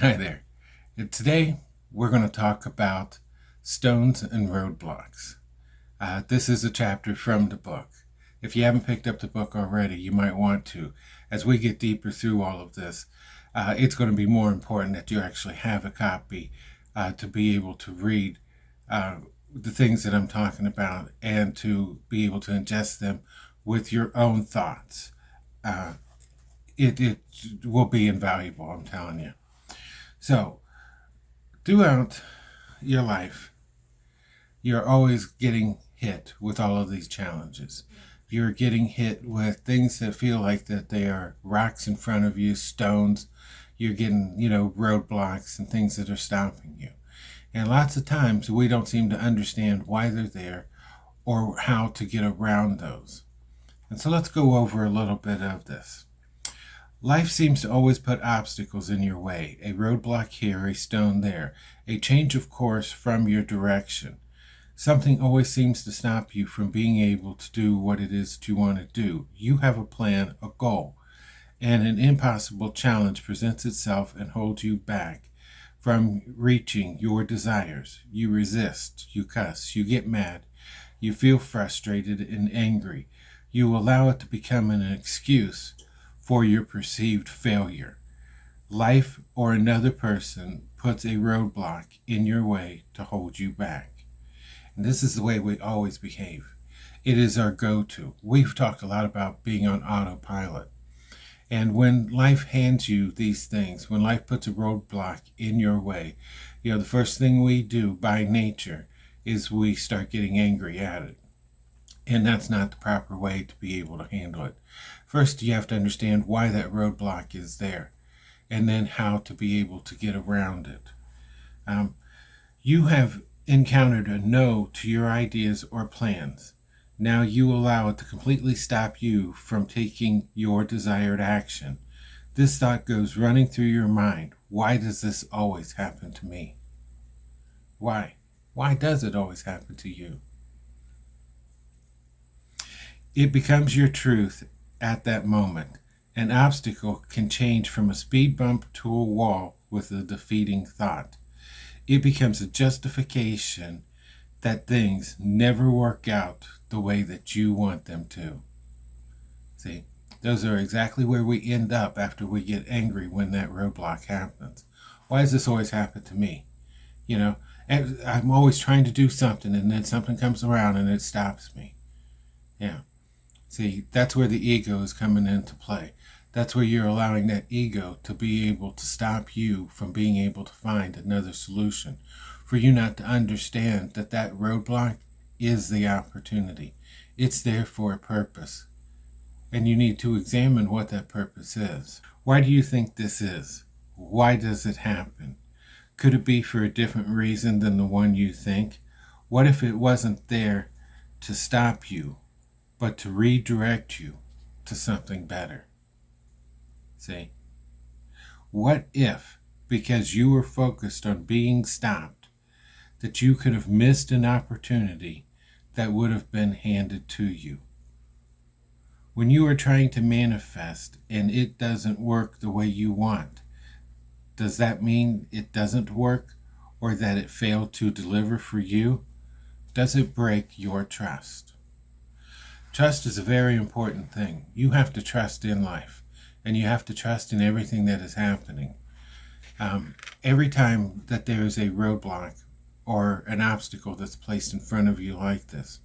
Hi there. Today we're going to talk about stones and roadblocks. This is a chapter from the book. If you haven't picked up the book already, you might want to. As we get deeper through all of this, it's going to be more important that you actually have a copy to be able to read the things that I'm talking about and to be able to ingest them with your own thoughts. Uh, it will be invaluable, I'm telling you. So, throughout your life, you're always getting hit with all of these challenges. You're getting hit with things that feel like that they are rocks in front of you, stones. You're getting, roadblocks and things that are stopping you. And lots of times we don't seem to understand why they're there or how to get around those. And so let's go over a little bit of this. Life seems to always put obstacles in your way, a roadblock here, a stone there, a change of course from your direction. Something always seems to stop you from being able to do what it is that you want to do. You have a plan, a goal, and an impossible challenge presents itself and holds you back from reaching your desires. You resist, you cuss, you get mad, you feel frustrated and angry. You allow it to become an excuse for your perceived failure. Life or another person puts a roadblock in your way to hold you back. And this is the way we always behave. It is our go-to. We've talked a lot about being on autopilot. And when life hands you these things, when life puts a roadblock in your way, the first thing we do by nature is we start getting angry at it. And that's not the proper way to be able to handle it. First, you have to understand why that roadblock is there, and then how to be able to get around it. You have encountered a no to your ideas or plans. Now you allow it to completely stop you from taking your desired action. This thought goes running through your mind. Why does this always happen to me? Why? Why does it always happen to you? It becomes your truth at that moment. An obstacle can change from a speed bump to a wall with a defeating thought. It becomes a justification that things never work out the way that you want them to. See, those are exactly where we end up after we get angry when that roadblock happens. Why does this always happen to me? And I'm always trying to do something and then something comes around and it stops me. Yeah. See, that's where the ego is coming into play. That's where you're allowing that ego to be able to stop you from being able to find another solution. For you not to understand that that roadblock is the opportunity. It's there for a purpose. And you need to examine what that purpose is. Why do you think this is? Why does it happen? Could it be for a different reason than the one you think? What if it wasn't there to stop you, but to redirect you to something better? See? What if, because you were focused on being stopped, that you could have missed an opportunity that would have been handed to you? When you are trying to manifest and it doesn't work the way you want, does that mean it doesn't work or that it failed to deliver for you? Does it break your trust? Trust is a very important thing. You have to trust in life, and you have to trust in everything that is happening. Every time that there is a roadblock or an obstacle that's placed in front of you like this,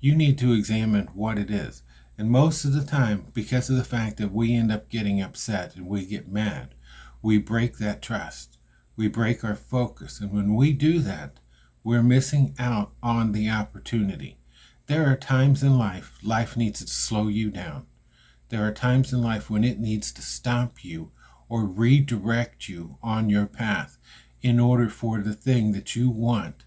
you need to examine what it is. And most of the time, because of the fact that we end up getting upset and we get mad, we break that trust. We break our focus. And when we do that, we're missing out on the opportunity. There are times in life needs to slow you down. There are times in life when it needs to stop you or redirect you on your path in order for the thing that you want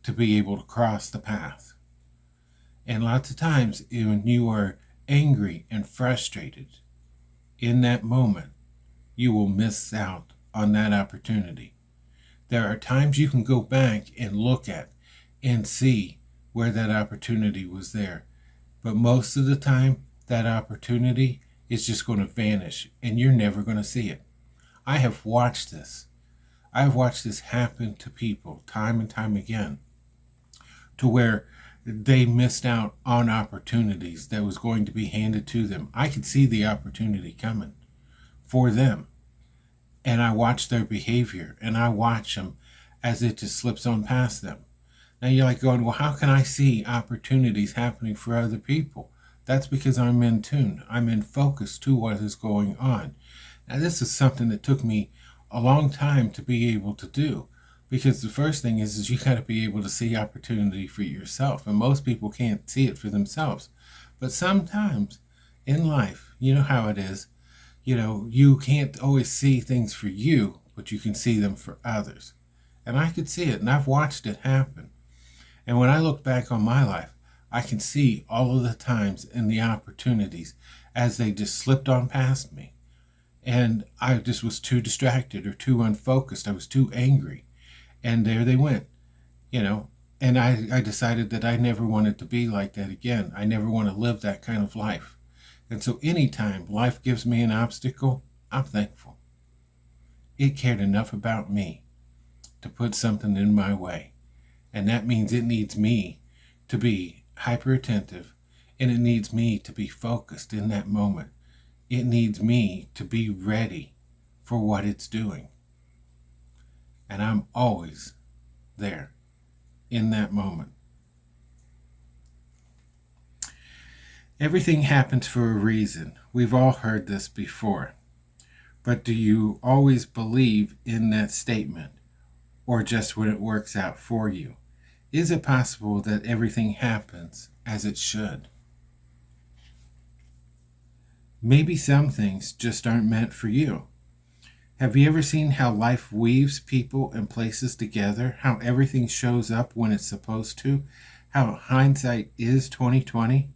to be able to cross the path. And lots of times when you are angry and frustrated in that moment, you will miss out on that opportunity. There are times you can go back and look at and see where that opportunity was there. But most of the time, that opportunity is just going to vanish and you're never going to see it. I have watched this. I have watched this happen to people time and time again, to where they missed out on opportunities that was going to be handed to them. I could see the opportunity coming for them, and I watch their behavior, and I watch them as it just slips on past them. Now you're like going, well, how can I see opportunities happening for other people? That's because I'm in tune. I'm in focus to what is going on. Now this is something that took me a long time to be able to do, because the first thing is you got to be able to see opportunity for yourself, and most people can't see it for themselves. But sometimes in life, you know how it is, you can't always see things for you, but you can see them for others. And I could see it, and I've watched it happen. And when I look back on my life, I can see all of the times and the opportunities as they just slipped on past me. And I just was too distracted or too unfocused. I was too angry. And there they went, And I decided that I never wanted to be like that again. I never want to live that kind of life. And so anytime life gives me an obstacle, I'm thankful. It cared enough about me to put something in my way. And that means it needs me to be hyper attentive, and it needs me to be focused in that moment. It needs me to be ready for what it's doing. And I'm always there in that moment. Everything happens for a reason. We've all heard this before. But do you always believe in that statement, or just when it works out for you? Is it possible that everything happens as it should? Maybe some things just aren't meant for you. Have you ever seen how life weaves people and places together? How everything shows up when it's supposed to? How hindsight is 2020?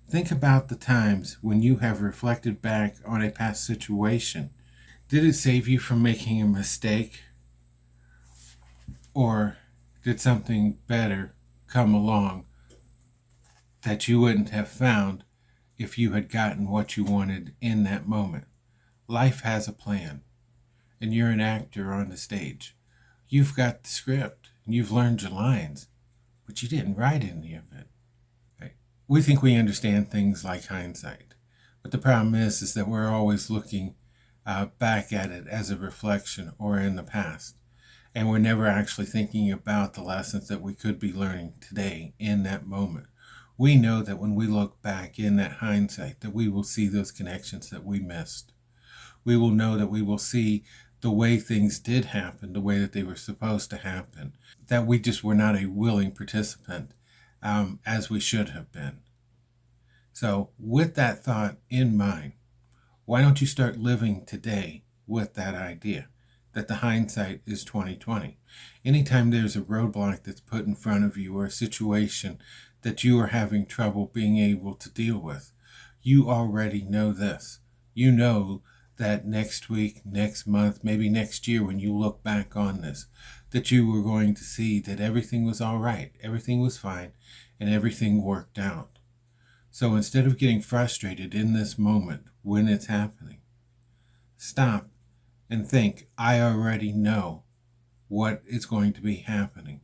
Think about the times when you have reflected back on a past situation. Did it save you from making a mistake? Or did something better come along that you wouldn't have found if you had gotten what you wanted in that moment? Life has a plan, and you're an actor on the stage. You've got the script, and you've learned your lines, but you didn't write any of it. Okay? We think we understand things like hindsight, but the problem is that we're always looking back at it as a reflection or in the past. And we're never actually thinking about the lessons that we could be learning today in that moment. We know that when we look back in that hindsight, that we will see those connections that we missed. We will know that we will see the way things did happen, the way that they were supposed to happen, that we just were not a willing participant as we should have been. So with that thought in mind, why don't you start living today with that idea? That the hindsight is 2020. Anytime there's a roadblock that's put in front of you, or a situation that you are having trouble being able to deal with, you already know this. You know that next week, next month, maybe next year, when you look back on this, that you were going to see that everything was all right, everything was fine, and everything worked out. So instead of getting frustrated in this moment when it's happening, stop and think, I already know what is going to be happening.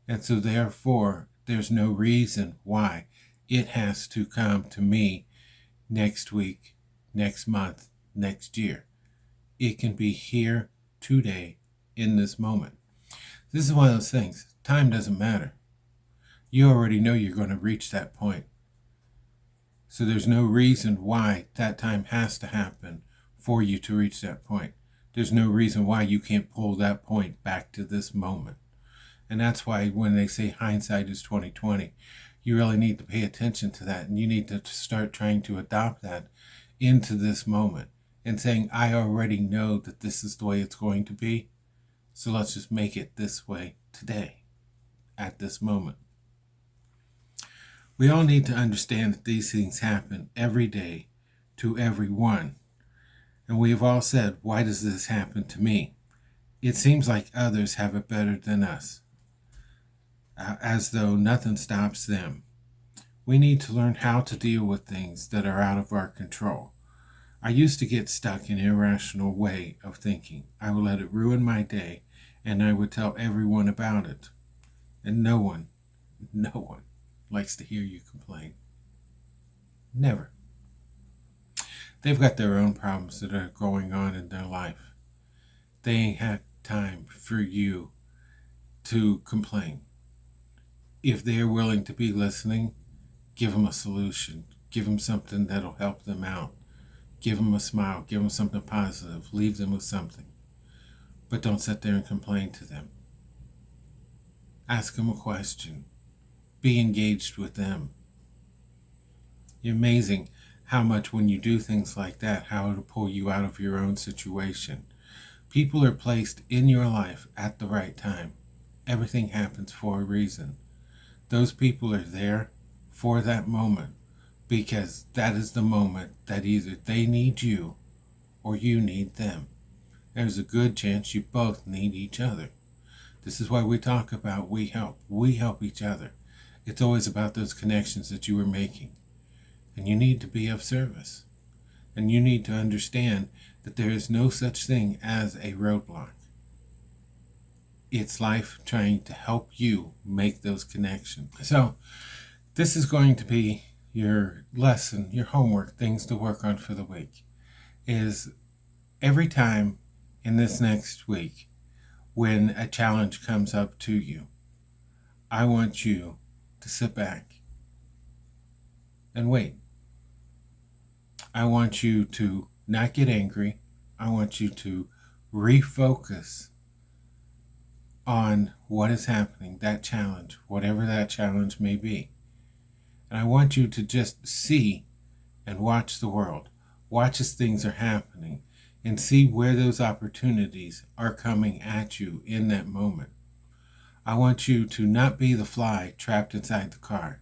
And so therefore, there's no reason why it has to come to me next week, next month, next year. It can be here today in this moment. This is one of those things. Time doesn't matter. You already know you're going to reach that point. So there's no reason why that time has to happen for you to reach that point. There's no reason why you can't pull that point back to this moment. And that's why when they say hindsight is 2020, you really need to pay attention to that, and you need to start trying to adopt that into this moment and saying, I already know that this is the way it's going to be, so let's just make it this way today, at this moment. We all need to understand that these things happen every day to everyone. And we have all said, why does this happen to me? It seems like others have it better than us, as though nothing stops them. We need to learn how to deal with things that are out of our control. I used to get stuck in an irrational way of thinking. I would let it ruin my day, and I would tell everyone about it. And no one likes to hear you complain. Never. They've got their own problems that are going on in their life. They ain't had time for you to complain. If they're willing to be listening, give them a solution. Give them something that'll help them out. Give them a smile. Give them something positive. Leave them with something. But don't sit there and complain to them. Ask them a question. Be engaged with them. It's amazing how much when you do things like that, how it'll pull you out of your own situation. People are placed in your life at the right time. Everything happens for a reason. Those people are there for that moment because that is the moment that either they need you or you need them. There's a good chance you both need each other. This is why we talk about we help. We help each other. It's always about those connections that you are making. And you need to be of service. And you need to understand that there is no such thing as a roadblock. It's life trying to help you make those connections. So this is going to be your lesson, your homework, things to work on for the week. Is every time in this next week when a challenge comes up to you, I want you to sit back and wait. I want you to not get angry. I want you to refocus on what is happening, that challenge, whatever that challenge may be. And I want you to just see and watch the world. Watch as things are happening and see where those opportunities are coming at you in that moment. I want you to not be the fly trapped inside the car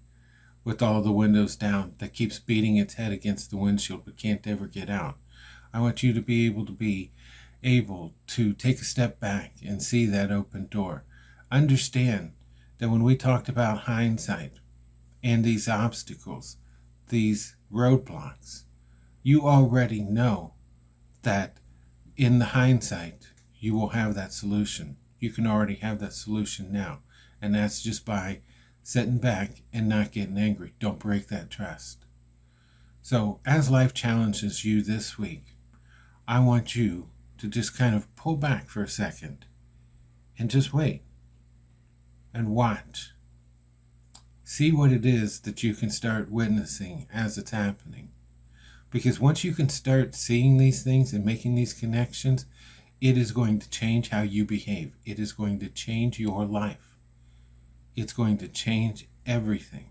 with all the windows down that keeps beating its head against the windshield but can't ever get out. I want you to be able to take a step back and see that open door. Understand that when we talked about hindsight and these obstacles, these roadblocks, you already know that in the hindsight, you will have that solution. You can already have that solution now. And that's just by sitting back and not getting angry. Don't break that trust. So as life challenges you this week, I want you to just kind of pull back for a second and just wait and watch. See what it is that you can start witnessing as it's happening. Because once you can start seeing these things and making these connections, it is going to change how you behave. It is going to change your life. It's going to change everything.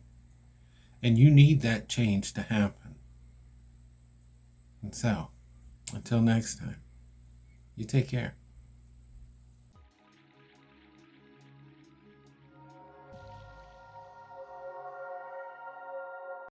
And you need that change to happen. And so, until next time, you take care.